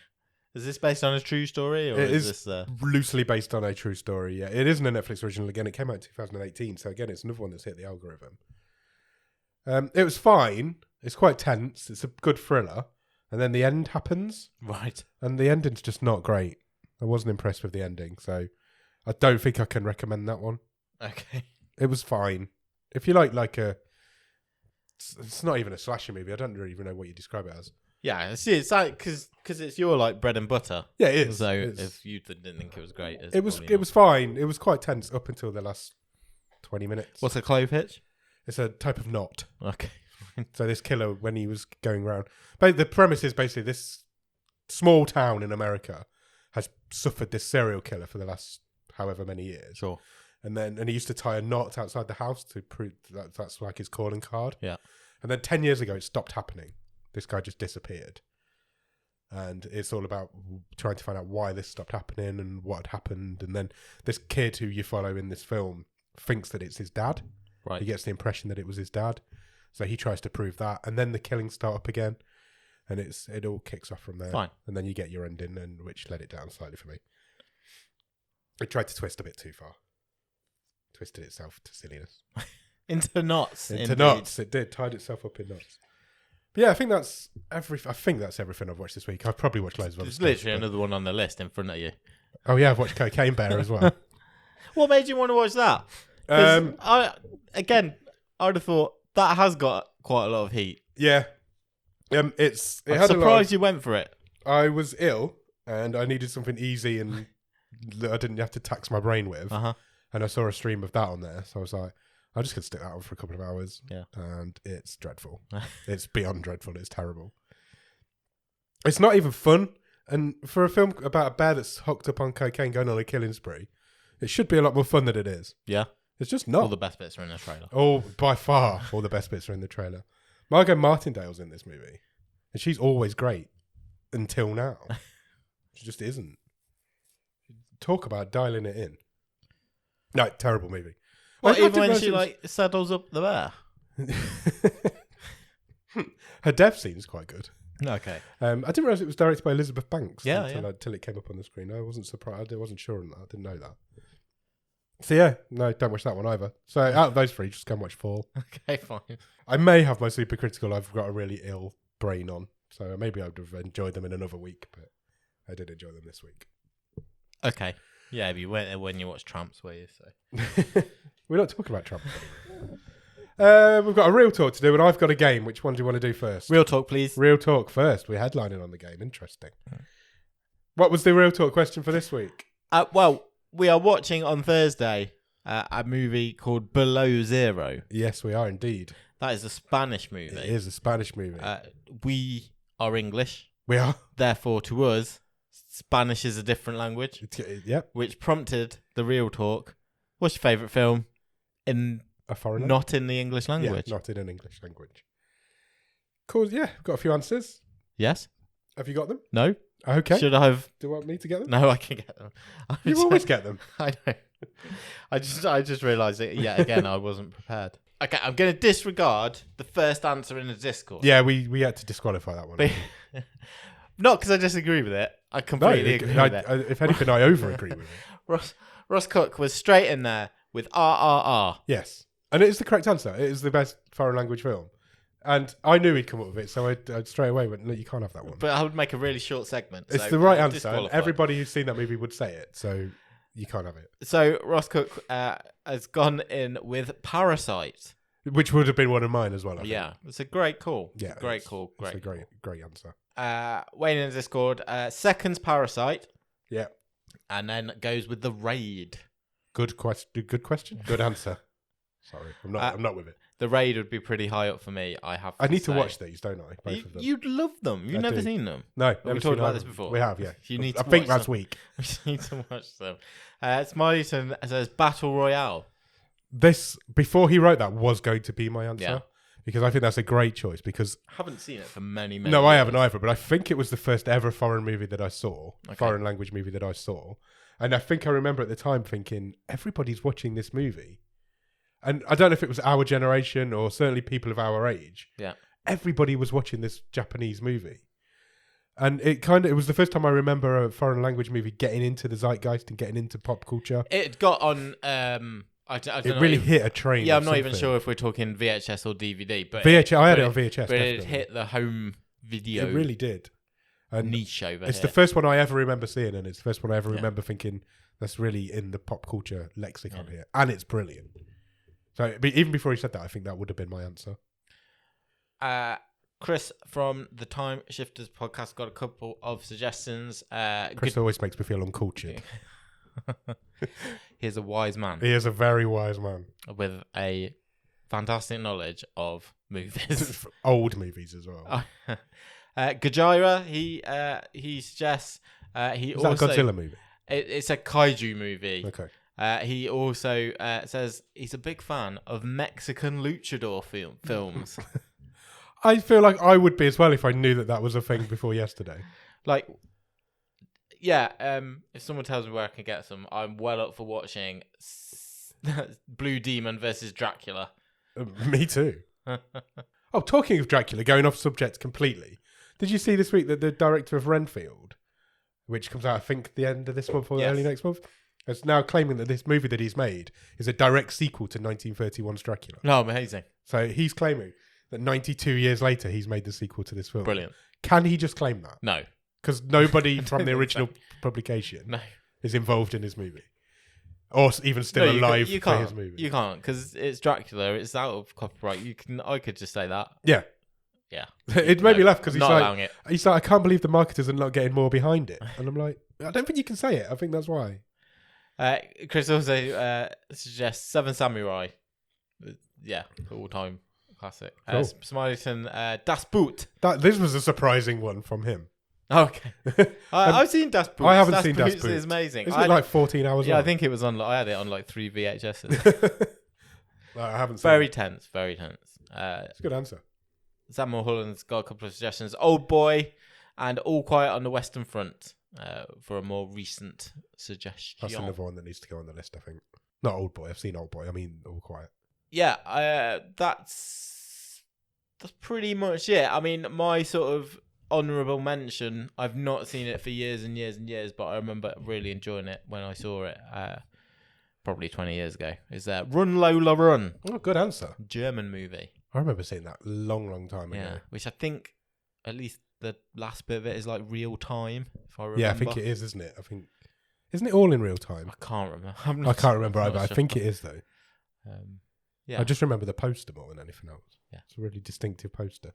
Is this based on a true story? Or it is this loosely based on a true story, yeah. It isn't a Netflix original. Again, it came out in 2018. So again, it's another one that's hit the algorithm. It was fine. It's quite tense. It's a good thriller. And then the end happens. Right. And the ending's just not great. I wasn't impressed with the ending. So I don't think I can recommend that one. Okay. It was fine. If you like it's not even a slasher movie. I don't really even know what you describe it as. Yeah, it's like because it's your like bread and butter. Yeah, it is. So if you didn't think it was great, it was fine. It was quite tense up until the last 20 minutes. What's a Clove-Hitch? It's a type of knot. Okay. So this killer, when he was going around, but the premise is basically this small town in America has suffered this serial killer for the last however many years. Sure. And he used to tie a knot outside the house to prove that's like his calling card. Yeah. And then 10 years ago, it stopped happening. This guy just disappeared. And it's all about trying to find out why this stopped happening and what had happened. And then this kid who you follow in this film thinks that it's his dad. Right. He gets the impression that it was his dad. So he tries to prove that. And then the killings start up again. And it all kicks off from there. Fine. And then you get your ending, which let it down slightly for me. It tried to twist a bit too far. Twisted itself to silliness. Into knots. Into knots. It did. Tied itself up in knots. But yeah, I think that's everything I've watched this week. I've probably watched loads of other stuff. There's literally another one on the list in front of you. Oh yeah, I've watched Cocaine Bear as well. What made you want to watch that? I'd have thought that has got quite a lot of heat. Yeah. I'm surprised you went for it. I was ill and I needed something easy and that I didn't have to tax my brain with. Uh-huh. And I saw a stream of that on there, so I was like, I'm just going to stick that on for a couple of hours. Yeah. And it's dreadful. It's beyond dreadful. It's terrible. It's not even fun. And for a film about a bear that's hooked up on cocaine going on a killing spree, it should be a lot more fun than it is. Yeah. It's just not. All the best bits are in the trailer. Oh, by far, all the best bits are in the trailer. Margot Martindale's in this movie. And she's always great. Until now. She just isn't. Talk about dialing it in. No, terrible movie. Well, even when she saddles up the bear. Her death scene's quite good. Okay. I didn't realise it was directed by Elizabeth Banks until it came up on the screen. I wasn't surprised. I wasn't sure on that. I didn't know that. So yeah, no, don't watch that one either. So out of those three, just go and watch Fall. Okay, fine. I may have my super critical. I've got a really ill brain on, so maybe I would have enjoyed them in another week, but I did enjoy them this week. Okay. Yeah, but you went there when you watched Tramps, were you? So we're not talking about Trump. We've got a real talk to do, and I've got a game. Which one do you want to do first? Real talk, please. Real talk first. We're headlining on the game. Interesting. What was the real talk question for this week? Well, we are watching on Thursday a movie called Below Zero. Yes, we are indeed. That is a Spanish movie. It is a Spanish movie. We are English. We are. Therefore, to us, Spanish is a different language. Yep. Which prompted the real talk. What's your favourite film in a foreign not in the English language? Yeah, not in an English language. Cool. Yeah, got a few answers. Yes. Have you got them? No. Okay. Should I have? Do you want me to get them? No, I can get them. You always get them. I know. I just realised that yet again I wasn't prepared. Okay, I'm going to disregard the first answer in the Discord. Yeah, we had to disqualify that one. Not because I disagree with it. I completely agree with it. If anything, I over-agree with it. Ross Cook was straight in there with RRR. Yes. And it is the correct answer. It is the best foreign language film. And I knew he'd come up with it, so I straight away went, "Look, you can't have that one." But I would make a really short segment. It's the right answer. And everybody who's seen that movie would say it, so you can't have it. So Ross Cook has gone in with Parasite. Which would have been one of mine as well, I think. Yeah, it's a great call. Yeah, great call. It's a great answer. Wayne in Discord, seconds Parasite. Yeah. And then goes with The Raid. Good question. Good answer. Sorry, I'm not with it. The Raid would be pretty high up for me. I need to watch these, don't I? Both of them. You'd love them. You've never seen them. No, we talked about this before. We have, yeah. You need. I think last week. You need to watch them. Smileyton says Battle Royale. This, before he wrote that, was going to be my answer. Yeah. Because I think that's a great choice. Because I haven't seen it for many No, years. I haven't either. But I think it was the first ever foreign movie that I saw. Okay. Foreign language movie that I saw. And I think I remember at the time thinking, everybody's watching this movie. And I don't know if it was our generation or certainly people of our age. Yeah. Everybody was watching this Japanese movie. And it was the first time I remember a foreign language movie getting into the zeitgeist and getting into pop culture. It got on... I don't know. It really hit a train. Yeah, I'm not even sure if we're talking VHS or DVD. But VHS, I had it on VHS. But definitely. it hit the home video. It really did. And niche over it's here. the first one I ever remember seeing, and it's the first one I ever remember thinking that's really in the pop culture lexicon here, and it's brilliant. So even before he said that, I think that would have been my answer. Chris from the Time Shifters podcast got a couple of suggestions. Chris always makes me feel uncultured. He's a wise man. He is a very wise man with a fantastic knowledge of movies, old movies as well. Gajira, he suggests he is also that a Godzilla movie? It's a kaiju movie. Okay. He also says he's a big fan of Mexican luchador films. I feel like I would be as well if I knew that was a thing before yesterday. Like, yeah, if someone tells me where I can get some, I'm well up for watching Blue Demon versus Dracula. Me too. Oh, talking of Dracula, going off subject completely. Did you see this week that the director of Renfield, which comes out, I think, the end of this month or early next month, is now claiming that this movie that he's made is a direct sequel to 1931's Dracula. No, amazing. So he's claiming that 92 years later he's made the sequel to this film. Brilliant. Can he just claim that? No. Because nobody from the original publication is involved in his movie. Or even still alive for his movie. You can't, because it's Dracula. It's out of copyright. I could just say that. Yeah. Yeah. It made me laugh because he's like, I can't believe the marketers are not getting more behind it. And I'm like, I don't think you can say it. I think that's why. Chris also suggests Seven Samurai. Yeah, all-time classic. Cool. Smileyton, Das Boot. This was a surprising one from him. Okay. I've seen Das Boot. I haven't seen Das Boot. It's amazing. Isn't it like 14 hours long? Yeah, I think it was on. I had it on like 3 VHSs. I haven't seen Very it. tense. Very tense. It's a good answer. Samuel Holland's got a couple of suggestions. Old Boy and All Quiet on the Western Front for a more recent suggestion. That's another one that needs to go on the list, I think. Not Old Boy. I've seen Old Boy. I mean, All Quiet. Yeah, that's pretty much it. I mean, my sort of honourable mention, I've not seen it for years and years and years, but I remember really enjoying it when I saw it probably 20 years ago, is Run Lola Run. Oh, good answer. German movie. I remember seeing that a long time ago. Yeah, which I think at least the last bit of it is like real time, if I remember. Yeah, I think it is, isn't it? Isn't it all in real time? I can't remember. I can't remember either. Sure. I think it is, though. Yeah. I just remember the poster more than anything else. Yeah. It's a really distinctive poster.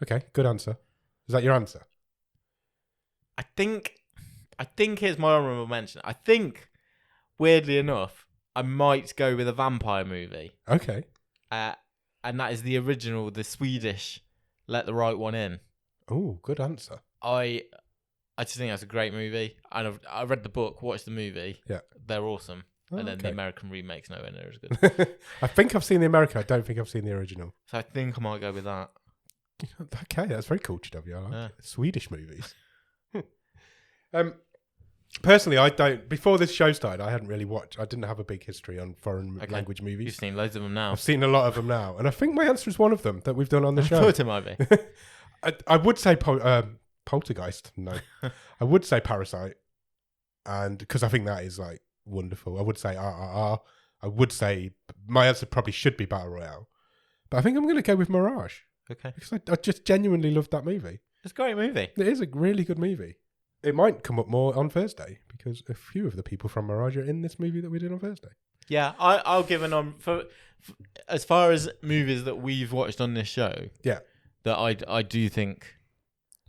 Okay, good answer. Is that your answer? I think here's my honourable mention. I think, weirdly enough, I might go with a vampire movie. Okay. And that is the original, the Swedish Let the Right One In. Oh, good answer. I just think that's a great movie. And I read the book, watched the movie. Yeah. They're awesome. Oh, and then okay. the American remake's nowhere near as good. I think I've seen the American. I don't think I've seen the original. So I think I might go with that. Okay, that's very cultured of you. I like Yeah. it. Swedish movies. Personally, I don't. Before this show started, I hadn't really watched. I didn't have a big history on foreign language movies. You've seen loads of them now. I've seen a lot of them now, and I think my answer is one of them that we've done on the I show. thought it might be. I would say Poltergeist. No. I would say Parasite. And because I think that is like wonderful. I would say RRR. I would say my answer probably should be Battle Royale. But I think I'm going to go with Mirage. Okay. Because I just genuinely loved that movie. It's a great movie. It is a really good movie. It might come up more on Thursday because a few of the people from Mirage are in this movie that we did on Thursday. Yeah, I'll give an for as far as movies that we've watched on this show. Yeah. That I do think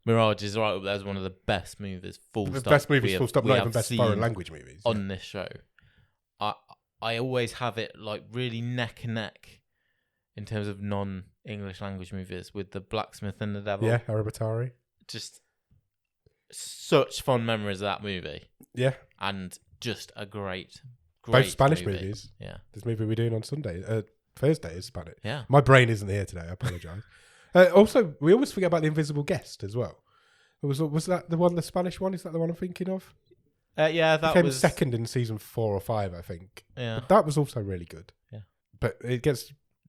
Mirage is right up there as one of the best movies. Full stop. Best movies. Full stop. Not even best foreign language movies on this show. I always have it like really neck and neck in terms of non-English language movies with The Blacksmith and the Devil. Yeah, Arabatari. Just such fond memories of that movie. Yeah. And just a great both Spanish movie. Movies. Yeah. This movie we're doing on Thursday is Spanish. Yeah. My brain isn't here today. I apologise. Also, we always forget about The Invisible Guest as well. Was that the one, the Spanish one? Is that the one I'm thinking of? Yeah, that came was second in season 4 or 5, I think. Yeah. But that was also really good. Yeah. But it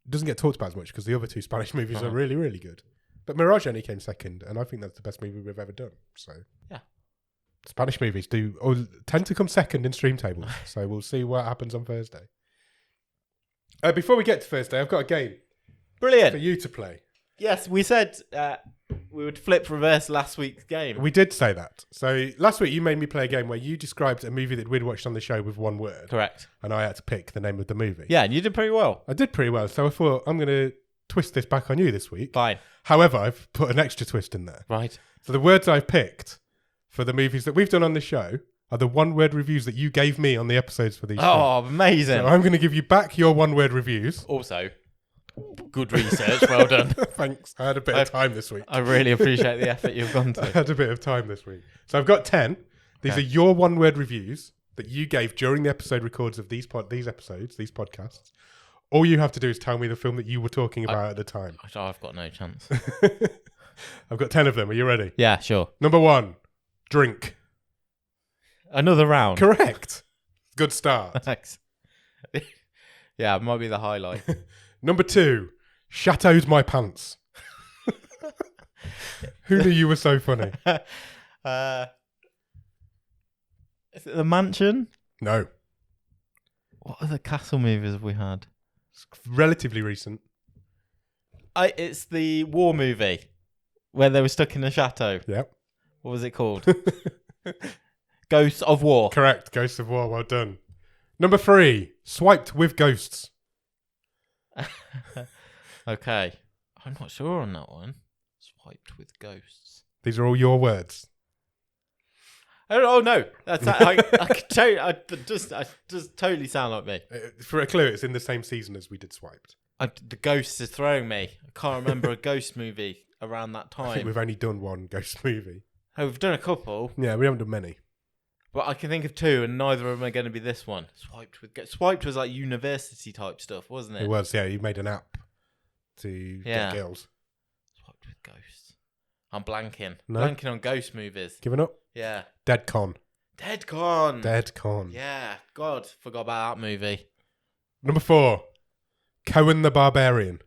doesn't get talked about as much because the other two Spanish movies are really, really good. But Mirage only came second, and I think that's the best movie we've ever done. So yeah. Spanish movies tend to come second in stream tables. So we'll see what happens on Thursday. Before we get to Thursday, I've got a game. Brilliant. For you to play. Yes, we said we would flip reverse last week's game. We did say that. So last week you made me play a game where you described a movie that we'd watched on the show with one word. Correct. And I had to pick the name of the movie. Yeah, and you did pretty well. I did pretty well. So I thought I'm going to twist this back on you this week. Fine. However, I've put an extra twist in there. Right. So the words I've picked for the movies that we've done on the show are the one-word reviews that you gave me on the episodes for these shows. Oh, amazing. So I'm going to give you back your one-word reviews. Also, good research. Well done. Thanks. I had a bit of time this week. I really appreciate the effort you've gone to. I had a bit of time this week. So I've got 10. These are your one-word reviews that you gave during the episode records of these episodes, these podcasts. All you have to do is tell me the film that you were talking about at the time. I've got no chance. I've got 10 of them. Are you ready? Yeah, sure. Number 1, drink. Another round. Correct. Good start. Thanks. Yeah, it might be the highlight. Number 2, Chateau's my pants. Who knew you were so funny? Is it The Mansion? No. What other castle movies have we had? It's relatively recent. It's the war movie where they were stuck in a chateau. Yep. What was it called? Ghosts of War. Correct. Ghosts of War. Well done. Number 3, Swiped with Ghosts. Okay. I'm not sure on that one. Swiped with Ghosts. These are all your words. Oh no! I just totally sound like me. For a clue, it's in the same season as we did Swiped. The Ghost is throwing me. I can't remember a ghost movie around that time. I think we've only done one ghost movie. Oh, we've done a couple. Yeah, we haven't done many. But I can think of 2, and neither of them are going to be this one. Swiped was like university type stuff, wasn't it? It was, yeah. You made an app to get girls. Swiped with Ghosts. I'm blanking. No? Blanking on ghost movies. Giving up? Yeah. Dead Con. Dead Con. Yeah. God, forgot about that movie. Number 4, Cohen the Barbarian.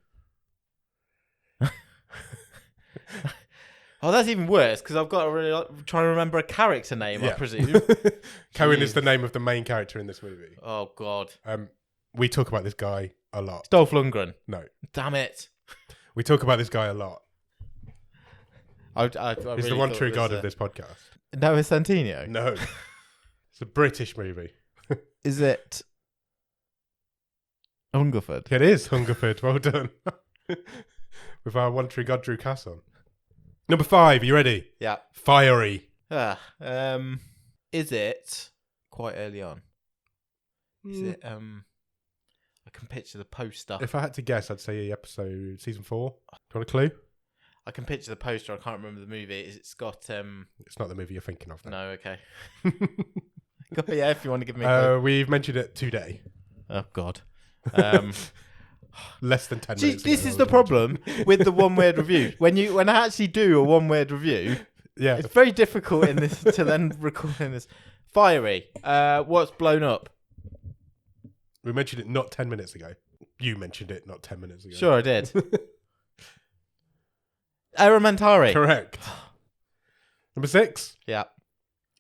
Oh, that's even worse because I've got to really try and remember a character name, I presume. Cohen is the name of the main character in this movie. Oh, God. We talk about this guy a lot. Dolph Lundgren. No. Damn it. We talk about this guy a lot. He's the one true god of this podcast. Noah Centineo? No. It's a British movie. Is it Hungerford? It is Hungerford. Well done. With our one true god, Drew Cass on. Number 5, you ready? Yeah. Fiery. Is it quite early on? Is it I can picture the poster. If I had to guess, I'd say season 4. Do you want a clue? I can picture the poster. I can't remember the movie. It's got It's not the movie you're thinking of. Then. No, okay. Yeah, if you want to give me a clue. We've mentioned it today. Oh God. Less than 10 minutes. This is the problem with the one-word review. When I actually do a one-word review, it's very difficult in this to then record in this. Fiery. What's blown up? We mentioned it not 10 minutes ago. You mentioned it not 10 minutes ago. Sure, I did. Aramentari. Correct. Number 6. Yeah.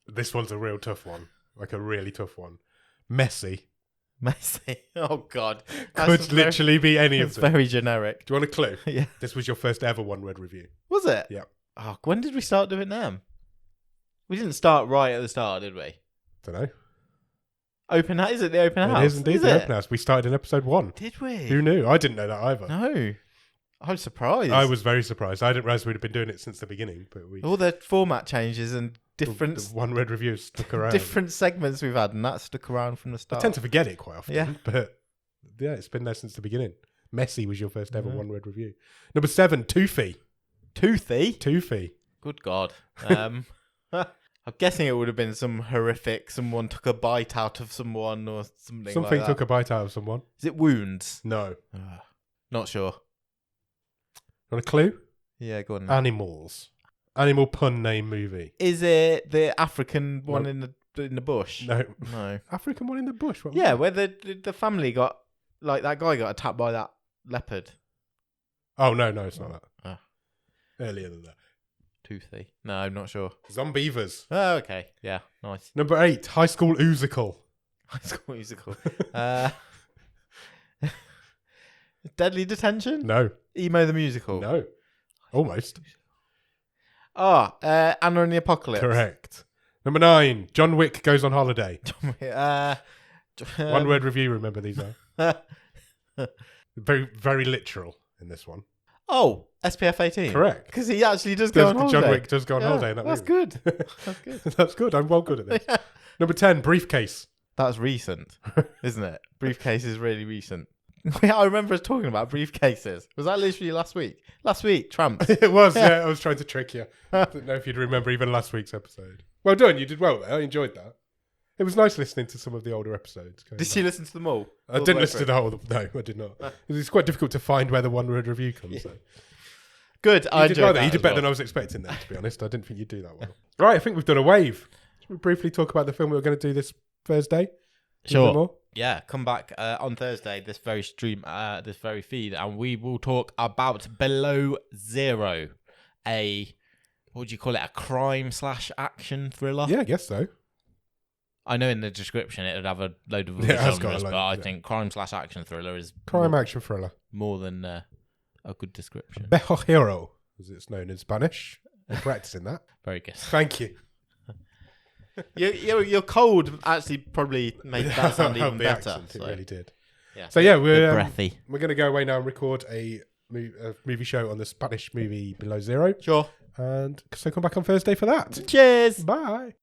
This one's a real tough one. Like a really tough one. Messi. Messi. Oh, God. Could literally be any of It's them. very generic. Do you want a clue? Yeah. This was your first ever one word review. Was it? Yeah. Oh, when did we start doing them? We didn't start right at the start, did we? Don't know. Open house? Is it the open house? It is indeed the open house. We started in episode 1. Did we? Who knew? I didn't know that either. No. I was surprised. I was very surprised. I didn't realise we'd have been doing it since the beginning, but we All the format changes and different the one word reviews stuck around. different segments we've had, and that stuck around from the I start. tend to forget it quite often, Yeah. but yeah, it's been there since the beginning. Messi was your first ever one word review. Number 7, Toothy. Toothy? Toothy. Good God. I'm guessing it would have been some horrific, someone took a bite out of someone or something Something like that. took a bite out of someone. Is it wounds? No. Not sure. Want a clue? Yeah, go on. Animals. Animal pun name movie. Is it the African one in the bush? No. No. African one in the bush? What was Yeah, that? where the family got, like, that guy got attacked by that leopard. Oh, no, it's not that. Oh. Earlier than that. Toothy. No, I'm not sure. Zombievers. Oh, okay. Yeah, nice. Number 8, High School Oozical. High School Musical. Deadly Detention? No. Emo the Musical? No. Almost. Anna and the Apocalypse? Correct. Number 9, John Wick Goes on Holiday. One word review, remember these are. Very, very literal in this one. Oh, SPF 18. Correct. Because he actually does go on holiday. John Wick does go on holiday in that that's movie. good. That's good. That's good. I'm well good at this. Yeah. Number 10, Briefcase. That's recent, isn't it? Briefcase is really recent. I remember us talking about briefcases. Was that literally last week? Last week, tramps. It was, yeah. I was trying to trick you. I didn't know if you'd remember even last week's episode. Well done. You did well there. I enjoyed that. It was nice listening to some of the older episodes. Did you listen to them all? I didn't listen to the whole. No, I did not. It's quite difficult to find where the one word review comes. Yeah. So. Good. I did enjoyed well that. You did better than I was expecting there, to be honest. I didn't think you'd do that well. Right, I think we've done a wave. Should we briefly talk about the film we were going to do this Thursday? Sure. Yeah, come back on Thursday, this very stream, this very feed, and we will talk about Below Zero, what would you call it, a crime/action thriller? Yeah, I guess so. I know in the description it would have a load of genres, but I think crime/action thriller is crime-action thriller. More than a good description. Bejo Hero, as it's known in Spanish. I'm practicing that. Very good. Thank you. Your cold actually probably made that sound even better. Accent, it really did. Yeah. So yeah, we're breathy. We're going to go away now and record a movie show on the Spanish movie Below Zero. Sure. And so come back on Thursday for that. Cheers. Bye.